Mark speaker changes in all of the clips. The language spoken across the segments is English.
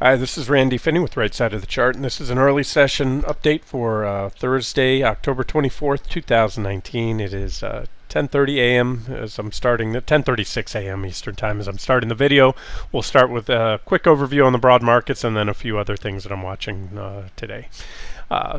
Speaker 1: Hi, this is Randy Finney with Right Side of the Chart, and this is an early session update for Thursday, October 24th, 2019. It is 10:30 a.m. as I'm starting the 10:36 a.m. Eastern Time as I'm starting the video. We'll start with a quick overview on the broad markets and then a few other things that I'm watching today.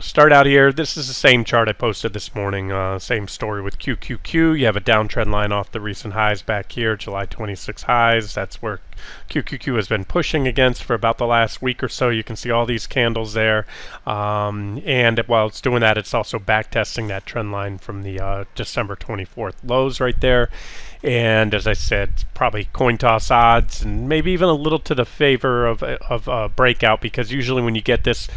Speaker 1: Start out here. This is the same chart I posted this morning. Same story with QQQ. You have a downtrend line off the recent highs back here, July 26 highs. That's where QQQ has been pushing against for about the last week or so. You can see all these candles there. And while it's doing that, it's also back testing that trend line from the December 24th lows right there. And as I said, probably coin toss odds and maybe even a little to the favor of breakout, because usually when you get this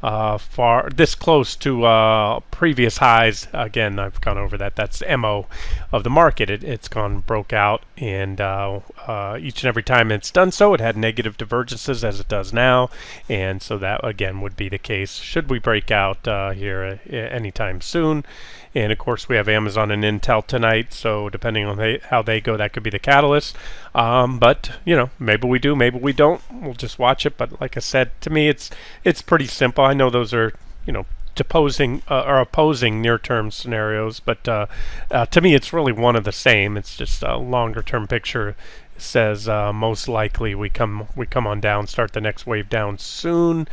Speaker 1: far this close to previous highs, again, I've gone over that, that's MO of the market. It's gone broke out, and each and every time it's done so, it had negative divergences as it does now, and so that again would be the case should we break out here anytime soon. And of course we have Amazon and Intel tonight, so depending on how they go, that could be the catalyst. But you know, maybe we do, maybe we don't. We'll just watch it. But like I said, to me it's pretty simple. I know those are, you know, opposing near-term scenarios, but to me it's really one of the same. It's just a longer-term picture says most likely we come on down, start the next wave down soon.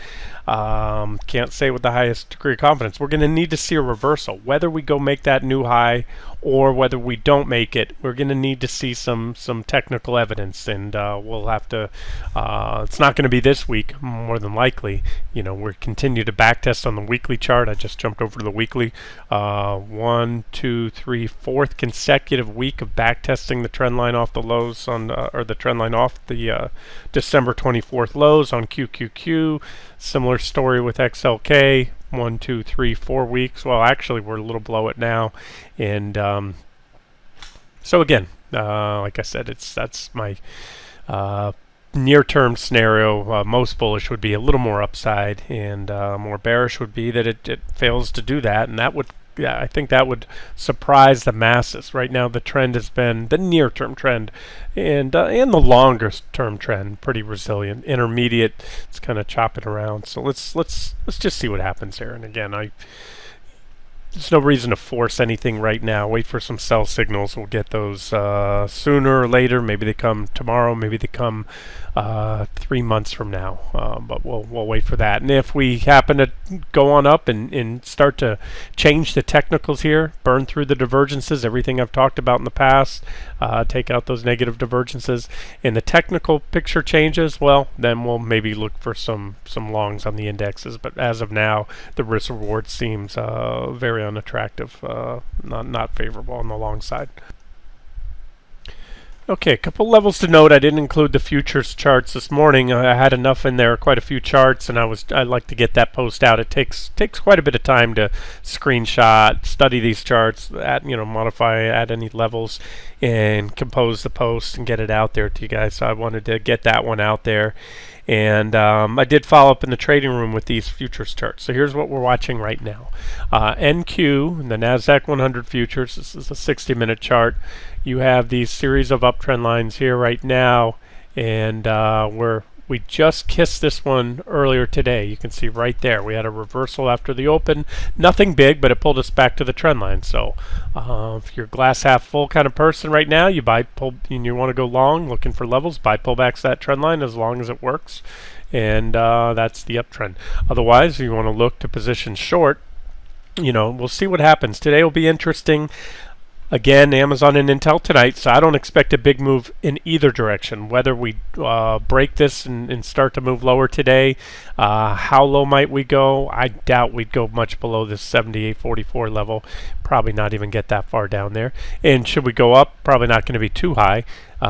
Speaker 1: Can't say with the highest degree of confidence. We're going to need to see a reversal. Whether we go make that new high or whether we don't make it, we're going to need to see some technical evidence, and we'll have to it's not going to be this week, more than likely. You know, we're continue to backtest on the weekly chart. I just jumped over to the weekly. 1, 2, 3, fourth consecutive week of backtesting the trend line off the lows on or the trend line off the December 24th lows on QQQ. Similar story with XLK. 1, 2, 3, 4 weeks. Well, actually, we're a little below it now, and so again, like I said, that's my near-term scenario. Most bullish would be a little more upside, and more bearish would be that it fails to do that, and that would, yeah, I think that would surprise the masses. Right now, the trend has been the near-term trend, and the longer-term trend pretty resilient. Intermediate, it's kind of chopping around. So let's just see what happens here. And again, there's no reason to force anything right now. Wait for some sell signals. We'll get those sooner or later. Maybe they come tomorrow. Maybe they come 3 months from now. But we'll wait for that. And if we happen to go on up and start to change the technicals here, burn through the divergences, everything I've talked about in the past, take out those negative divergences, and the technical picture changes, well, then we'll maybe look for some longs on the indexes. But as of now, the risk reward seems very unattractive, not favorable on the long side. Okay, a couple levels to note. I didn't include the futures charts this morning. I had enough in there, quite a few charts, and I'd like to get that post out. It takes quite a bit of time to screenshot, study these charts, modify, add any levels, and compose the post and get it out there to you guys. So I wanted to get that one out there. And I did follow up in the trading room with these futures charts. So here's what we're watching right now. NQ, the NASDAQ 100 futures, this is a 60-minute chart. You have these series of uptrend lines here right now, and we just kissed this one earlier today. You can see right there we had a reversal after the open. Nothing big, but it pulled us back to the trend line. So if you're a glass half full kind of person right now, you buy, pull, and you want to go long, looking for levels, buy pullbacks to that trend line as long as it works, and that's the uptrend. Otherwise, you want to look to position short. We'll see what happens. Today will be interesting. Again, Amazon and Intel tonight, so I don't expect a big move in either direction. Whether we break this and start to move lower today, how low might we go? I doubt we'd go much below this 78.44 level. Probably not even get that far down there. And should we go up, probably not going to be too high,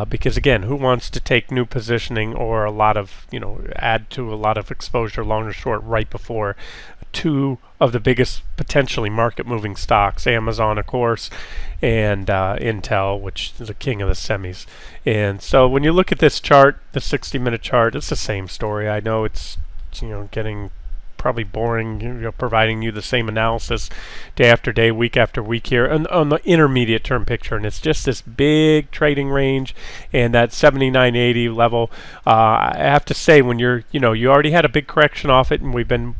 Speaker 1: because again, who wants to take new positioning or a lot of, add to a lot of exposure long or short right before two of the biggest potentially market moving stocks, Amazon of course, and Intel, which is the king of the semis. And so when you look at this chart, the 60-minute chart, it's the same story. I know it's getting probably boring, providing you the same analysis day after day, week after week here on the intermediate term picture. And it's just this big trading range and that 79.80 level. I have to say, when you already had a big correction off it, and we've been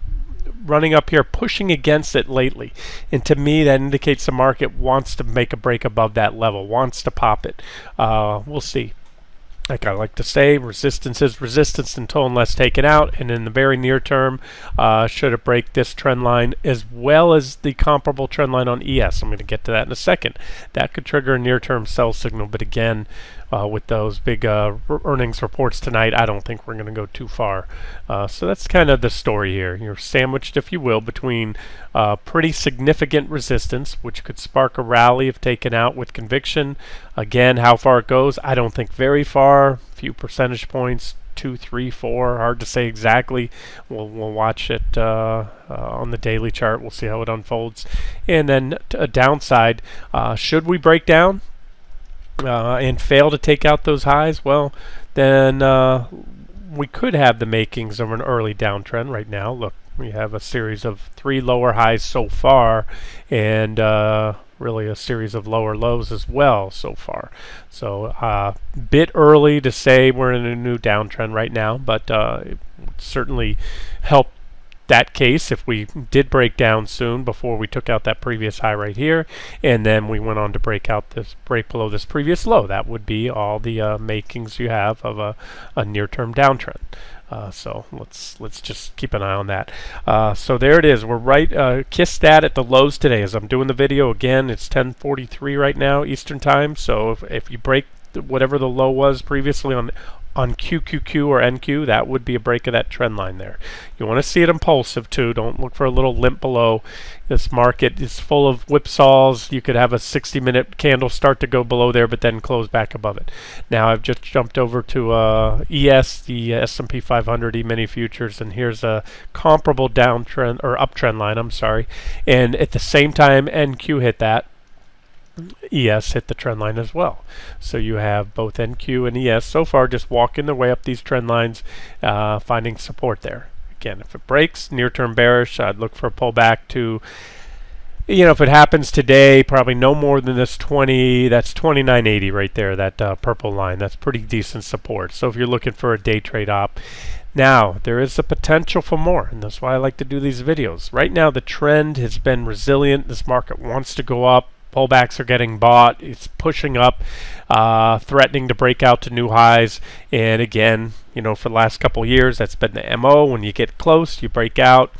Speaker 1: running up here, pushing against it lately. And to me, that indicates the market wants to make a break above that level, wants to pop it. We'll see. Like I like to say, resistance is resistance until unless taken out. And in the very near term, should it break this trend line as well as the comparable trend line on ES, I'm going to get to that in a second. That could trigger a near-term sell signal. But again, with those big earnings reports tonight, I don't think we're going to go too far. So that's kind of the story here. You're sandwiched, if you will, between pretty significant resistance, which could spark a rally if taken out with conviction. Again, how far it goes, I don't think very far. Few percentage points, 2, 3, 4. Hard to say exactly. We'll watch it on the daily chart. We'll see how it unfolds. And then a downside, should we break down and fail to take out those highs, well, then we could have the makings of an early downtrend right now. Look, we have a series of 3 lower highs so far, and really a series of lower lows as well so far. So bit early to say we're in a new downtrend right now, but it would certainly help that case if we did break down soon before we took out that previous high right here, and then we went on to break below this previous low. That would be all the makings you have of a near-term downtrend. So let's just keep an eye on that. So there it is. We're right, kissed that at the lows today. As I'm doing the video again, it's 10:43 right now Eastern time. So if you break whatever the low was previously on QQQ or NQ, that would be a break of that trend line there. You want to see it impulsive too. Don't look for a little limp below. This market is full of whipsaws. You could have a 60-minute candle start to go below there, but then close back above it. Now I've just jumped over to ES, the S&P 500 E-mini futures, and here's a comparable downtrend or uptrend line. I'm sorry, and at the same time NQ hit that, ES hit the trend line as well. So you have both NQ and ES so far just walking their way up these trend lines, finding support there. Again, if it breaks, near-term bearish, I'd look for a pullback to, if it happens today, probably no more than this 20, that's 29.80 right there, that purple line. That's pretty decent support. So if you're looking for a day trade op, now, there is a potential for more, and that's why I like to do these videos. Right now, the trend has been resilient. This market wants to go up. Pullbacks are getting bought. It's pushing up, threatening to break out to new highs. And again, for the last couple of years, that's been the MO. When you get close, you break out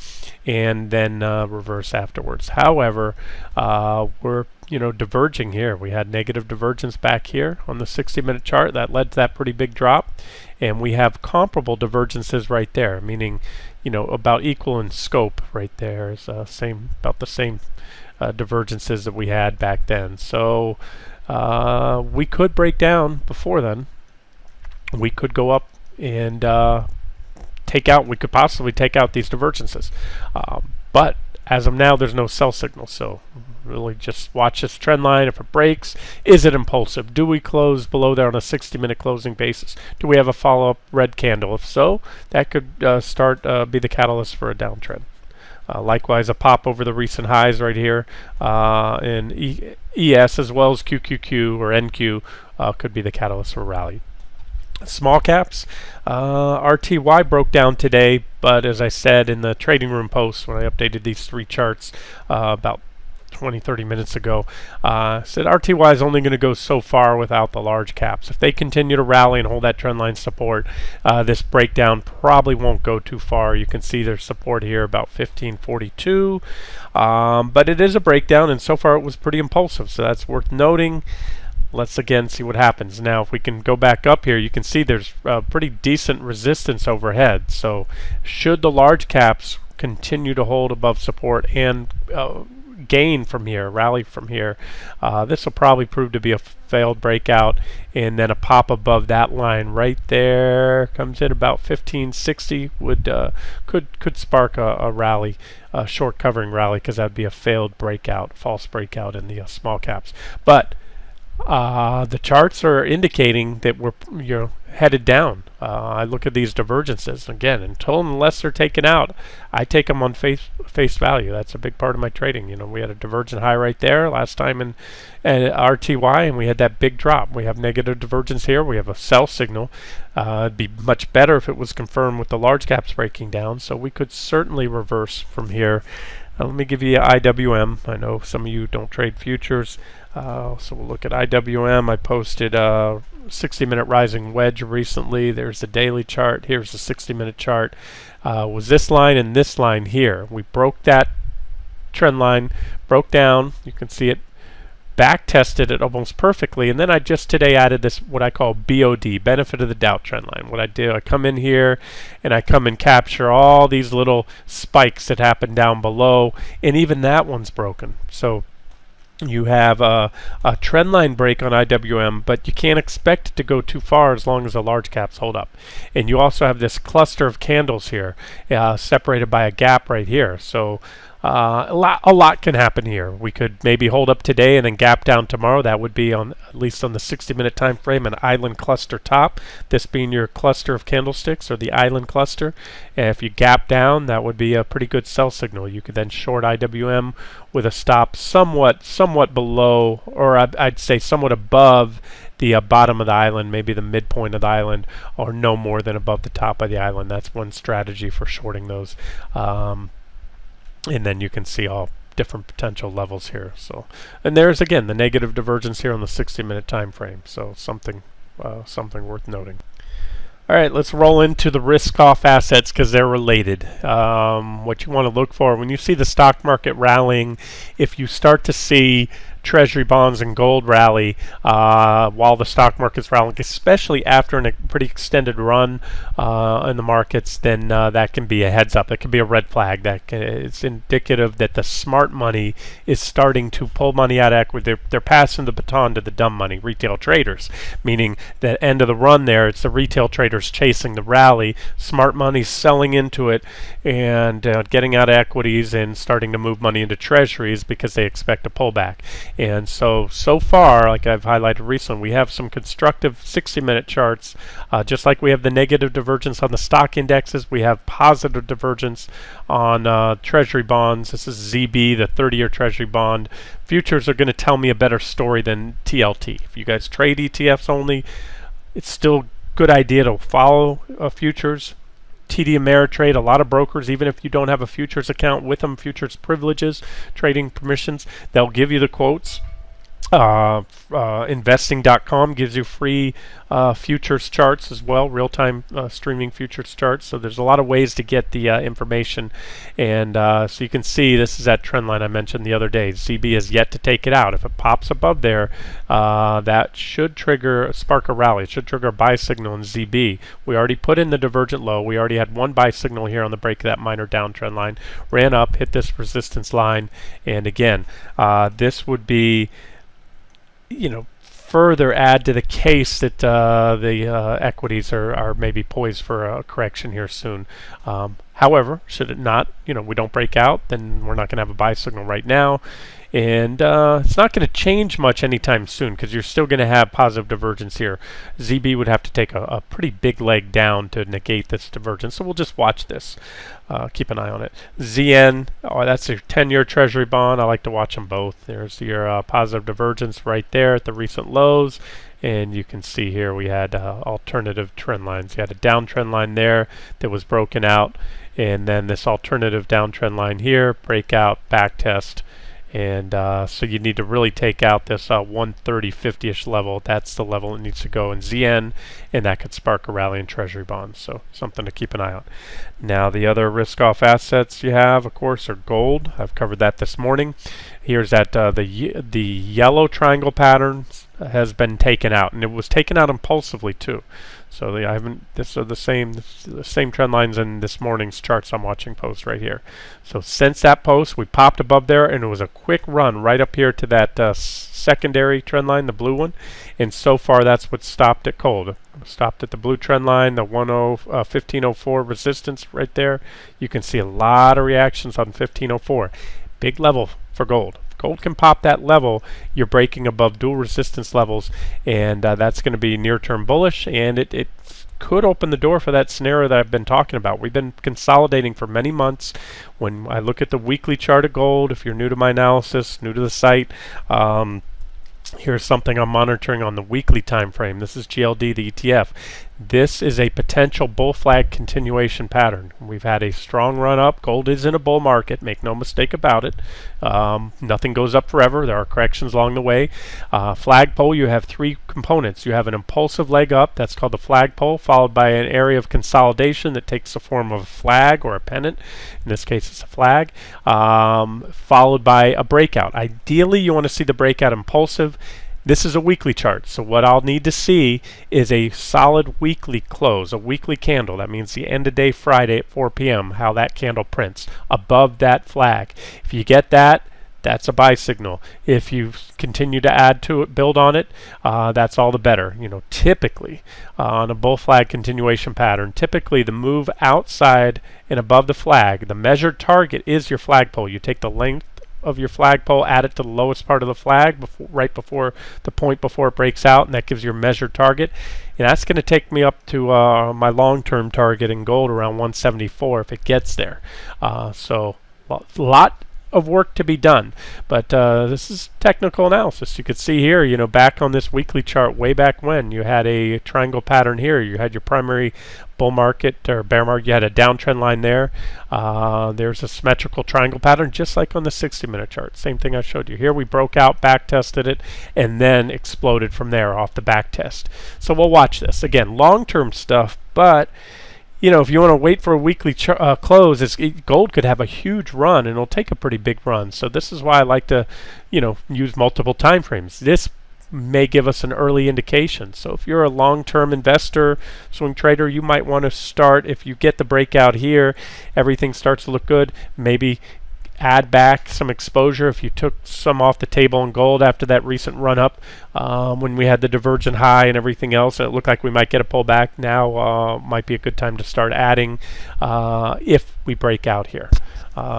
Speaker 1: and then reverse afterwards. However, we're diverging here. We had negative divergence back here on the 60-minute chart. That led to that pretty big drop. And we have comparable divergences right there, meaning, about equal in scope right there. Is about the same divergences that we had back then. So we could break down before then. We could go up and we could possibly take out these divergences. But as of now, there's no sell signal. So really just watch this trend line. If it breaks, is it impulsive? Do we close below there on a 60-minute closing basis? Do we have a follow-up red candle? If so, that could be the catalyst for a downtrend. Likewise, a pop over the recent highs right here in ES as well as QQQ or NQ could be the catalyst for a rally. Small caps, RTY broke down today, but as I said in the trading room post when I updated these 3 charts about 20-30 minutes ago, said RTY is only going to go so far without the large caps. If they continue to rally and hold that trend line support, this breakdown probably won't go too far. You can see there's support here about 1542, but it is a breakdown, and so far it was pretty impulsive, so that's worth noting. Let's again see what happens. Now, if we can go back up here, you can see there's pretty decent resistance overhead. So should the large caps continue to hold above support and gain from here, rally from here, this will probably prove to be a failed breakout, and then a pop above that line right there comes in about 1560 could spark a rally, a short covering rally, because that'd be a failed breakout, false breakout in the small caps. But the charts are indicating that we're, headed down. I look at these divergences again, unless they're taken out, I take them on face value. That's a big part of my trading. You know, we had a divergent high right there last time in RTY, and we had that big drop. We have negative divergence here. We have a sell signal. It'd be much better if it was confirmed with the large caps breaking down. So we could certainly reverse from here. Let me give you IWM. I know some of you don't trade futures. So we'll look at IWM. I posted 60-minute rising wedge recently. There's the daily chart. Here's the 60-minute chart. Was this line and this line here. We broke that trend line, broke down. You can see it back tested it almost perfectly, and then I just today added this what I call BOD, benefit of the doubt trend line. What I do, I come in here and I come and capture all these little spikes that happen down below, and even that one's broken. So you have a trend line break on IWM, but you can't expect it to go too far as long as the large caps hold up. And you also have this cluster of candles here, separated by a gap right here. So a lot can happen here. We could maybe hold up today and then gap down tomorrow. That would be on at least on the 60-minute time frame an island cluster top. This being your cluster of candlesticks or the island cluster. And if you gap down, that would be a pretty good sell signal. You could then short IWM with a stop somewhat below, or I'd say somewhat above the bottom of the island, maybe the midpoint of the island, or no more than above the top of the island. That's one strategy for shorting those. And then you can see all different potential levels here. So, and there's again the negative divergence here on the 60-minute time frame. So something worth noting. All right, let's roll into the risk-off assets because they're related. What you want to look for when you see the stock market rallying, if you start to see Treasury bonds and gold rally while the stock market's rallying, especially after a pretty extended run in the markets, then that can be a heads up. That can be a red flag. It's indicative that the smart money is starting to pull money out of equity. They're passing the baton to the dumb money, retail traders, meaning that end of the run there, it's the retail traders chasing the rally. Smart money's selling into it and getting out of equities and starting to move money into treasuries because they expect a pullback. And so far, like I've highlighted recently, we have some constructive 60-minute charts. Just like we have the negative divergence on the stock indexes, we have positive divergence on treasury bonds. This is ZB, the 30-year treasury bond. Futures are going to tell me a better story than TLT. If you guys trade ETFs only, it's still a good idea to follow futures. TD Ameritrade, a lot of brokers, even if you don't have a futures account with them, futures privileges, trading permissions, they'll give you the quotes. Investing.com gives you free futures charts as well, real-time streaming futures charts. So there's a lot of ways to get the information. And so you can see this is that trend line I mentioned the other day. ZB has yet to take it out. If it pops above there, that should spark a rally. It should trigger a buy signal in ZB. We already put in the divergent low. We already had one buy signal here on the break of that minor downtrend line. Ran up, hit this resistance line. And again, this would be, further add to the case that the equities are maybe poised for a correction here soon. However, should it not, we don't break out, then we're not going to have a buy signal right now. And it's not going to change much anytime soon because you're still going to have positive divergence here. ZB would have to take a pretty big leg down to negate this divergence. So we'll just watch this. Keep an eye on it. ZN, that's your 10-year treasury bond. I like to watch them both. There's your positive divergence right there at the recent lows. And you can see here we had alternative trend lines. You had a downtrend line there that was broken out. And then this alternative downtrend line here, breakout, back test. And so you need to really take out this 130.50-ish level. That's the level it needs to go in ZN, and that could spark a rally in treasury bonds. So something to keep an eye on. Now the other risk-off assets you have, of course, are gold. I've covered that this morning. Here's that the yellow triangle pattern has been taken out, and it was taken out impulsively too. So this are the same trend lines in this morning's charts I'm watching post right here. So since that post, we popped above there, and it was a quick run right up here to that secondary trend line, the blue one. And so far, that's what stopped it cold. Stopped at the blue trend line, the 1504 resistance right there. You can see a lot of reactions on 1504. Big level for gold. gold can pop that level, you're breaking above dual resistance levels, and that's going to be near-term bullish, and it could open the door for that scenario that I've been talking about. We've been consolidating for many months. When I look at the weekly chart of gold, if you're new to my analysis, new to the site, here's something I'm monitoring on the weekly time frame. This is GLD, the ETF. This is a potential bull flag continuation pattern. We've had a strong run up. Gold is in a bull market, make no mistake about it. Nothing goes up forever. There are corrections along the way. Flagpole, you have three components. You have an impulsive leg up, that's called the flagpole, followed by an area of consolidation that takes the form of a flag or a pennant. In this case, it's a flag, followed by a breakout. Ideally, you want to see the breakout impulsive. This is a weekly chart, so what I'll need to see is a solid weekly close, a weekly candle. That means the end of day Friday at 4 p.m., how that candle prints above that flag. If you get that, that's a buy signal. If you continue to add to it, build on it, that's all the better. You know, typically on a bull flag continuation pattern, typically the move outside and above the flag, the measured target is your flagpole. You take the length of your flagpole, add it to the lowest part of the flag right before the point before it breaks out, and that gives your measured target. And that's going to take me up to my long-term target in gold around 174 if it gets there. So a lot of work to be done, but this is technical analysis. You could see here, you know, back on this weekly chart way back when you had a triangle pattern here. You had your primary bull market or bear market. You had a downtrend line there. There's a symmetrical triangle pattern just like on the 60-minute chart. Same thing I showed you here. We broke out, back tested it, and then exploded from there off the back test. So we'll watch this again, long-term stuff, but you know, if you want to wait for a weekly close, gold could have a huge run, and it'll take a pretty big run. So this is why I like to, you know, use multiple time frames. This may give us an early indication. So if you're a long-term investor, swing trader, you might want to start, if you get the breakout here, everything starts to look good, maybe add back some exposure if you took some off the table in gold after that recent run up when we had the divergent high and everything else, and it looked like we might get a pullback. Now might be a good time to start adding if we break out here.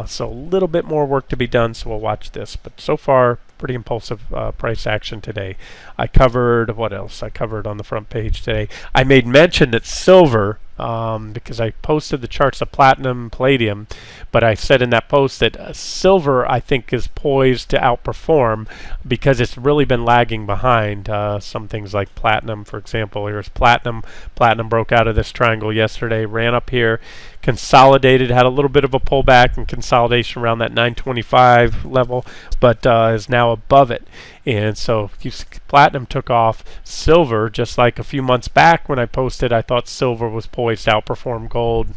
Speaker 1: So a little bit more work to be done, so we'll watch this. But so far, pretty impulsive price action today. I covered, what else? I covered on the front page today. I made mention that silver, because I posted the charts of platinum, palladium, but I said in that post that silver, I think, is poised to outperform because it's really been lagging behind some things like platinum. For example, here's platinum. Platinum broke out of this triangle yesterday, ran up here, consolidated, had a little bit of a pullback and consolidation around that 925 level, but is now above it. And so platinum took off. Silver, just like a few months back when I posted, I thought silver was poised to outperform gold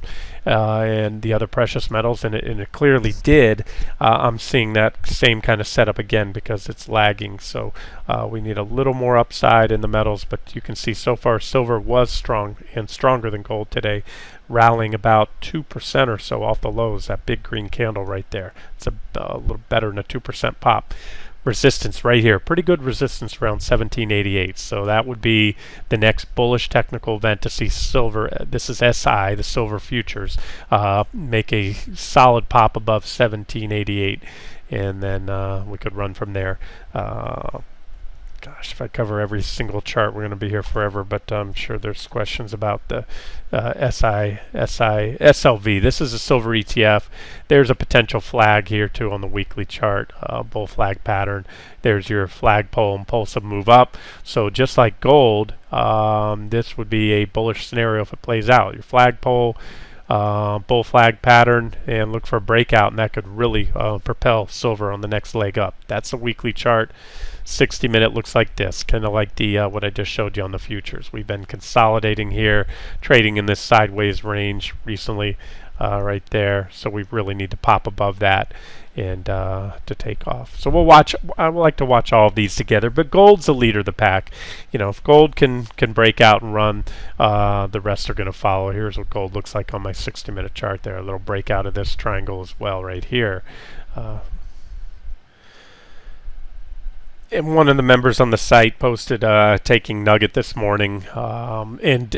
Speaker 1: and the other precious metals, and it clearly did. I'm seeing that same kind of setup again because it's lagging. So we need a little more upside in the metals, but you can see so far silver was strong and stronger than gold today, rallying about 2% or so off the lows. That big green candle right there. It's a little better than a 2% pop. Resistance right here, pretty good resistance around 1788. So that would be the next bullish technical event to see silver. This is SI, the silver futures, make a solid pop above 1788, and then we could run from there. Gosh, if I cover every single chart, we're going to be here forever, but I'm sure there's questions about the SLV. This is a silver ETF. There's a potential flag here too on the weekly chart, bull flag pattern. There's your flagpole impulsive move up. So just like gold, this would be a bullish scenario if it plays out. Your flagpole, bull flag pattern, and look for a breakout, and that could really propel silver on the next leg up. That's a weekly chart. 60-minute looks like this, kind of like the what I just showed you on the futures. We've been consolidating here, trading in this sideways range recently, right there. So we really need to pop above that and to take off. So we'll watch. I would like to watch all of these together, but gold's the leader of the pack. You know, if gold can break out and run, the rest are going to follow. Here's what gold looks like on my 60-minute chart there. A little breakout of this triangle as well right here. and one of the members on the site posted taking Nugget this morning, and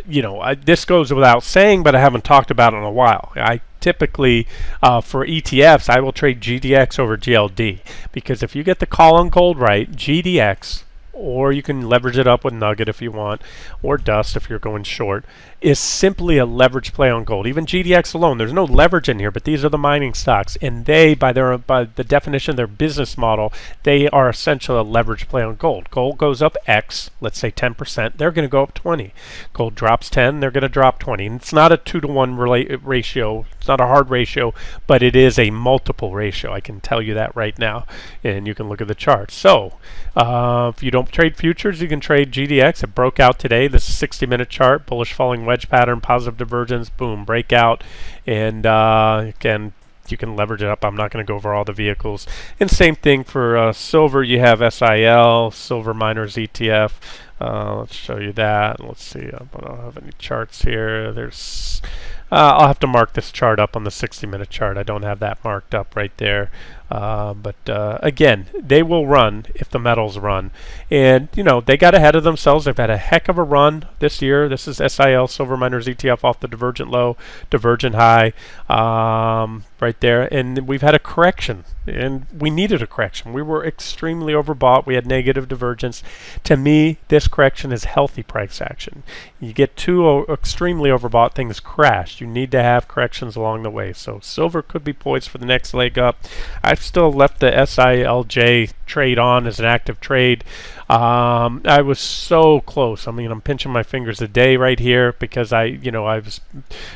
Speaker 1: this goes without saying, but I haven't talked about it in a while. I typically, for ETFs, I will trade GDX over GLD, because if you get the call on gold right, GDX, or you can leverage it up with Nugget if you want, or Dust if you're going short, is simply a leverage play on gold. Even GDX alone, there's no leverage in here, but these are the mining stocks, and they, by the definition of their business model, they are essentially a leverage play on gold. Gold goes up X, let's say 10%, they're going to go up 20. Gold drops 10, they're going to drop 20. And it's not a 2-to-1 ratio. It's not a hard ratio, but it is a multiple ratio. I can tell you that right now, and you can look at the chart. So, if you don't trade futures, you can trade GDX. It broke out today. This is 60-minute chart, bullish falling wedge pattern, positive divergence, boom, breakout, and again, you can leverage it up. I'm not going to go over all the vehicles. And same thing for silver. You have SIL, Silver Miners ETF. Let's show you that. Let's see. I don't have any charts here. There's. I'll have to mark this chart up on the 60-minute chart. I don't have that marked up right there. But again, they will run if the metals run. And, they got ahead of themselves. They've had a heck of a run this year. This is SIL, Silver Miners ETF, off the divergent low, divergent high, right there. And we've had a correction. And we needed a correction. We were extremely overbought. We had negative divergence. To me, this correction is healthy price action. You get too extremely overbought, things crash. You need to have corrections along the way. So silver could be poised for the next leg up. I've still left the SILJ trade on as an active trade. I was so close. I mean, I'm pinching my fingers a day right here because I was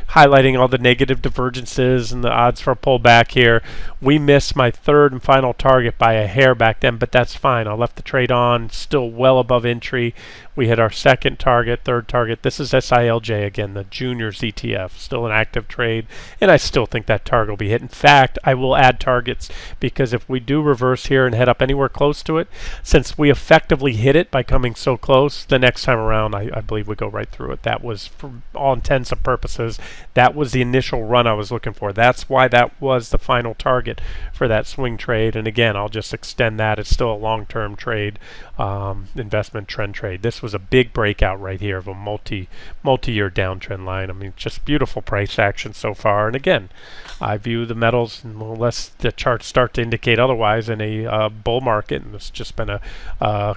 Speaker 1: highlighting all the negative divergences and the odds for a pullback here. We missed my third and final target by a hair back then, but that's fine. I left the trade on, still well above entry. We hit our second target, third target. This is SILJ again, the juniors ETF, still an active trade, and I still think that target will be hit. In fact, I will add targets because if we do reverse here and head up anywhere close to it, since we effectively hit it by coming so close, the next time around I believe we go right through it. That was, for all intents and purposes, that was the initial run I was looking for. That's why that was the final target for that swing trade. And again, I'll just extend that. It's still a long-term trade, investment trend trade. This was a big breakout right here of a multi-year downtrend line. I mean, just beautiful price action so far. And again, I view the metals, unless the charts start to indicate otherwise, in a bull market, and it's just been a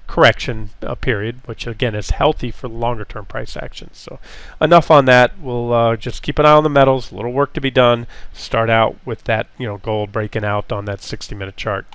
Speaker 1: correction period, which again is healthy for longer term price action. So enough on that. We'll just keep an eye on the metals. A little work to be done. Start out with that gold breaking out on that 60-minute chart.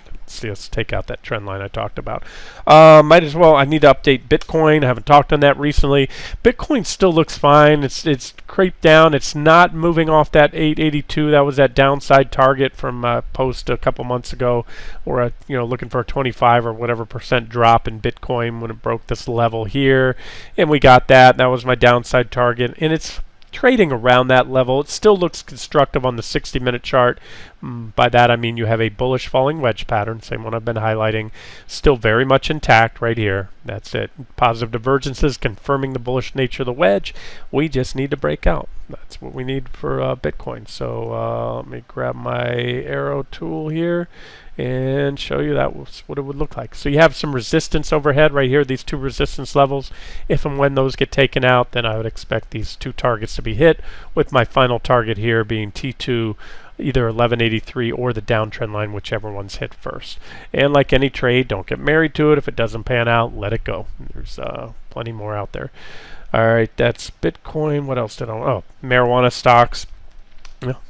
Speaker 1: Let's take out that trend line I talked about. Might as well. I need to update Bitcoin. I haven't talked on that recently. Bitcoin still looks fine. It's creeped down. It's not moving off that 882. That was that downside target from post a couple months ago, or looking for a 25 or whatever % drop in Bitcoin when it broke this level here, and we got that. That was my downside target, and it's trading around that level. It still looks constructive on the 60-minute chart. By that I mean you have a bullish falling wedge pattern, same one I've been highlighting, still very much intact right here. That's it. Positive divergences confirming the bullish nature of the wedge. We just need to break out. That's what we need for Bitcoin. So let me grab my arrow tool here and show you that was what it would look like. So you have some resistance overhead right here, these two resistance levels. If and when those get taken out, then I would expect these two targets to be hit, with my final target here being T2, either 1183 or the downtrend line, whichever one's hit first. And like any trade, don't get married to it. If it doesn't pan out, let it go. There's plenty more out there. All right, that's Bitcoin. What else did I want? Oh, marijuana stocks.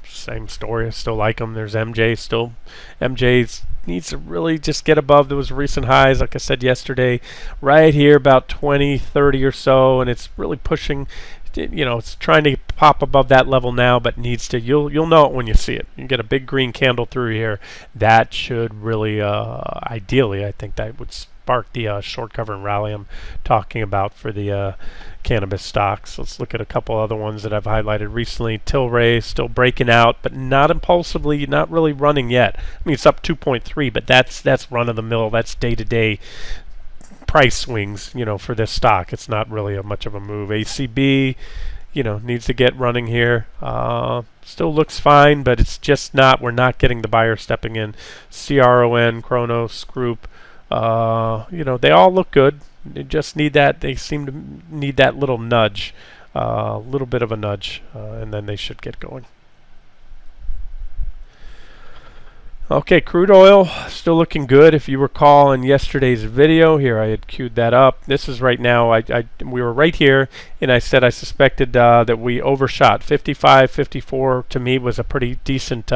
Speaker 1: Same story. I still like them. There's MJ still. MJ needs to really just get above those recent highs, like I said yesterday, right here about 2030 or so, and it's really pushing. It's trying to pop above that level now, but needs to. You'll know it when you see it. You get a big green candle through here. That should really, ideally, I think that would spark the short cover and rally I'm talking about for the cannabis stocks. Let's look at a couple other ones that I've highlighted recently. Tilray still breaking out, but not impulsively, not really running yet. I mean, it's up 2.3, but that's run of the mill. That's day to day price swings, for this stock. It's not really much of a move. ACB, needs to get running here. Still looks fine, but it's just not. We're not getting the buyer stepping in. CRON, Kronos Group. They all look good. They just need that. They seem to need that little nudge, a little bit of a nudge, and then they should get going. Okay, crude oil still looking good. If you recall in yesterday's video here, I had queued that up. This is right now. We were right here, and I said I suspected that we overshot. 55, 54 to me was a pretty decent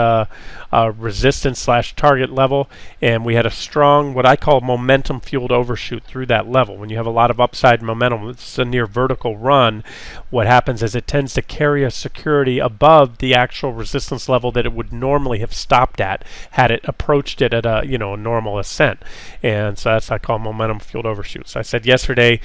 Speaker 1: resistance slash target level, and we had a strong, what I call momentum fueled overshoot through that level. When you have a lot of upside momentum, it's a near vertical run. What happens is it tends to carry a security above the actual resistance level that it would normally have stopped at had it approached it at a normal ascent. And so that's what I call momentum fueled overshoot. So I said yesterday,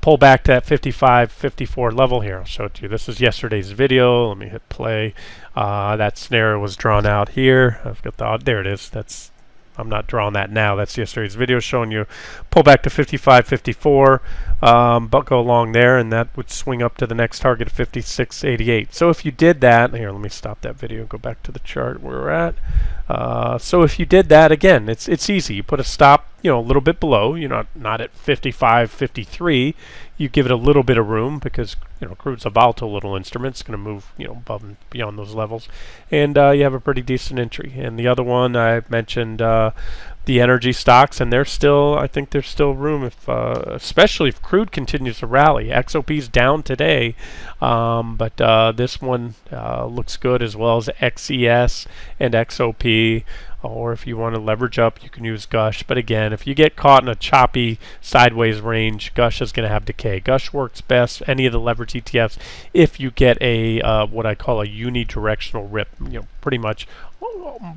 Speaker 1: pull back to that 55, 54 level here. I'll show it to you. This is yesterday's video. Let me hit play. That snare was drawn out here. I've got the there it is. I'm not drawing that now. That's yesterday's video showing you pull back to 55, 54, but go along there, and that would swing up to the next target of 56.88. So if you did that, here, let me stop that video and go back to the chart where we're at. So if you did that, again, it's easy. You put a stop, a little bit below. You're not at 55, 53. You give it a little bit of room because crude's a volatile little instrument. It's going to move above and beyond those levels, and you have a pretty decent entry. And the other one I mentioned, the energy stocks, and I think there's still room if especially if crude continues to rally. XOP's down today, but this one looks good, as well as XES and XOP. Or if you want to leverage up, you can use Gush. But again, if you get caught in a choppy sideways range, Gush is going to have decay. Gush works best, any of the leverage ETFs, if you get a what I call a unidirectional rip. Pretty much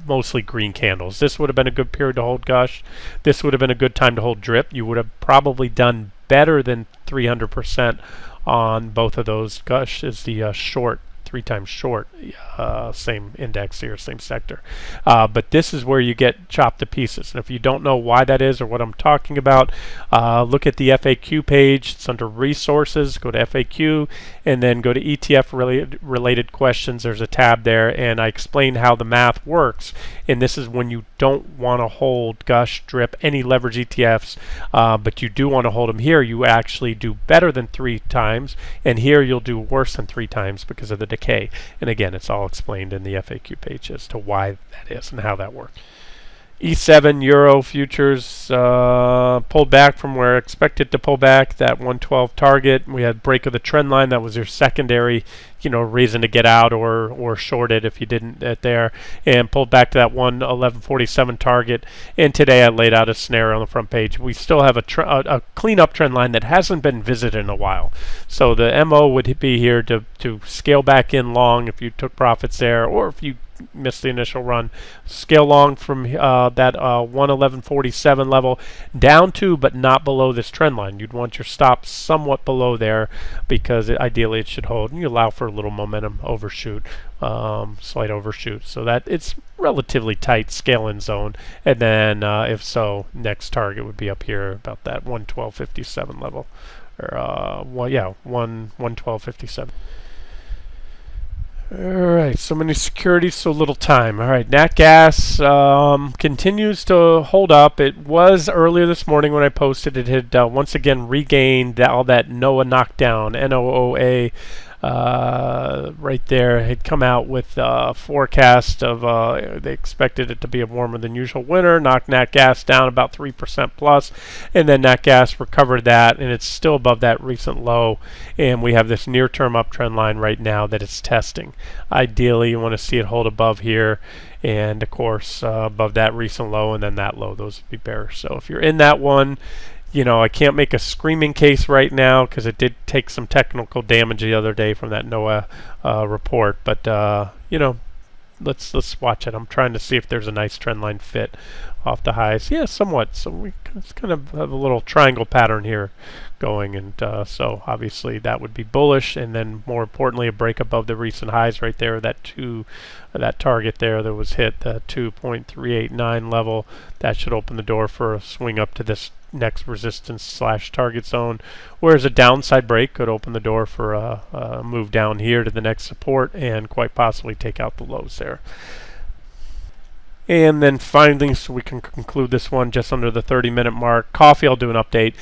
Speaker 1: mostly green candles. This would have been a good period to hold Gush. This would have been a good time to hold Drip. You would have probably done better than 300% on both of those. Gush is the short, 3 times short, same index here, same sector. But this is where you get chopped to pieces. And if you don't know why that is or what I'm talking about, look at the FAQ page. It's under resources. Go to FAQ and then go to ETF related questions. There's a tab there, and I explain how the math works. And this is when you don't want to hold Gush, Drip, any leverage ETFs, but you do want to hold them here. You actually do better than 3 times, and here you'll do worse than 3 times because of the decay. And again, it's all explained in the FAQ page as to why that is and how that works. E7 Euro futures pulled back from where expected to pull back, that 112 target. We had break of the trend line. That was your secondary reason to get out or short it if you didn't there, and pulled back to that 111.47 target. And today I laid out a snare on the front page. We still have a clean-up trend line that hasn't been visited in a while. So the MO would be here to scale back in long if you took profits there, or if you missed the initial run. Scale long from that 111.47 level down to, but not below, this trend line. You'd want your stop somewhat below there because ideally it should hold, and you allow for a little momentum overshoot, slight overshoot, so that it's relatively tight scale-in zone. And then if so, next target would be up here about that 112.57 level, or 112.57. Alright, so many securities, so little time. Alright, Nat Gas continues to hold up. It was earlier this morning when I posted. It had once again regained all that NOAA knockdown, NOOA, right there. Had come out with a forecast of they expected it to be a warmer than usual winter, knocked Nat Gas down about 3% plus, and then Nat Gas recovered that, and it's still above that recent low, and we have this near-term uptrend line right now that it's testing. Ideally, you want to see it hold above here, and of course above that recent low and then that low. Those would be bearish. So if you're in that one, I can't make a screaming case right now because it did take some technical damage the other day from that NOAA report. But let's watch it. I'm trying to see if there's a nice trend line fit off the highs. Yeah, somewhat. So we kind of have a little triangle pattern here going, and so obviously that would be bullish. And then more importantly, a break above the recent highs right there. That target there that was hit, the 2.389 level. That should open the door for a swing up to this next resistance slash target zone, whereas a downside break could open the door for a move down here to the next support and quite possibly take out the lows there. And then finally, so we can conclude this one just under the 30-minute mark, coffee, I'll do an update.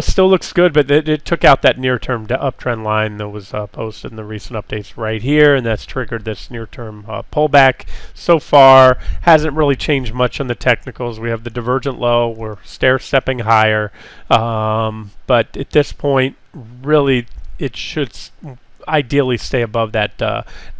Speaker 1: Still looks good, but it took out that near-term uptrend line that was posted in the recent updates right here, and that's triggered this near-term pullback. So far, hasn't really changed much on the technicals. We have the divergent low. We're stair-stepping higher, but at this point, really, it should ideally stay above that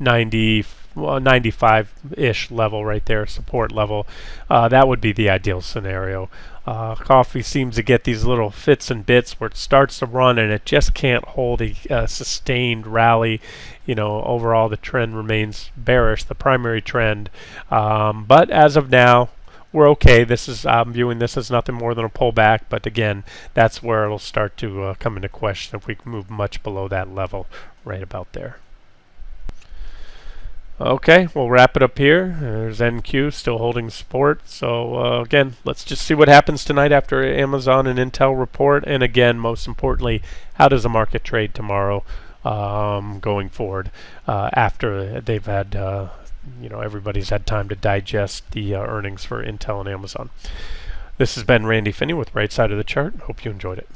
Speaker 1: 95-ish level right there, support level. That would be the ideal scenario. Coffee seems to get these little fits and bits where it starts to run and it just can't hold a sustained rally. Overall the trend remains bearish, the primary trend. But as of now, we're okay. I'm viewing this as nothing more than a pullback, but again, that's where it'll start to come into question if we move much below that level right about there. Okay, we'll wrap it up here. There's NQ still holding support. So again, let's just see what happens tonight after Amazon and Intel report. And again, most importantly, how does the market trade tomorrow going forward after they've had, everybody's had time to digest the earnings for Intel and Amazon. This has been Randy Finney with Right Side of the Chart. Hope you enjoyed it.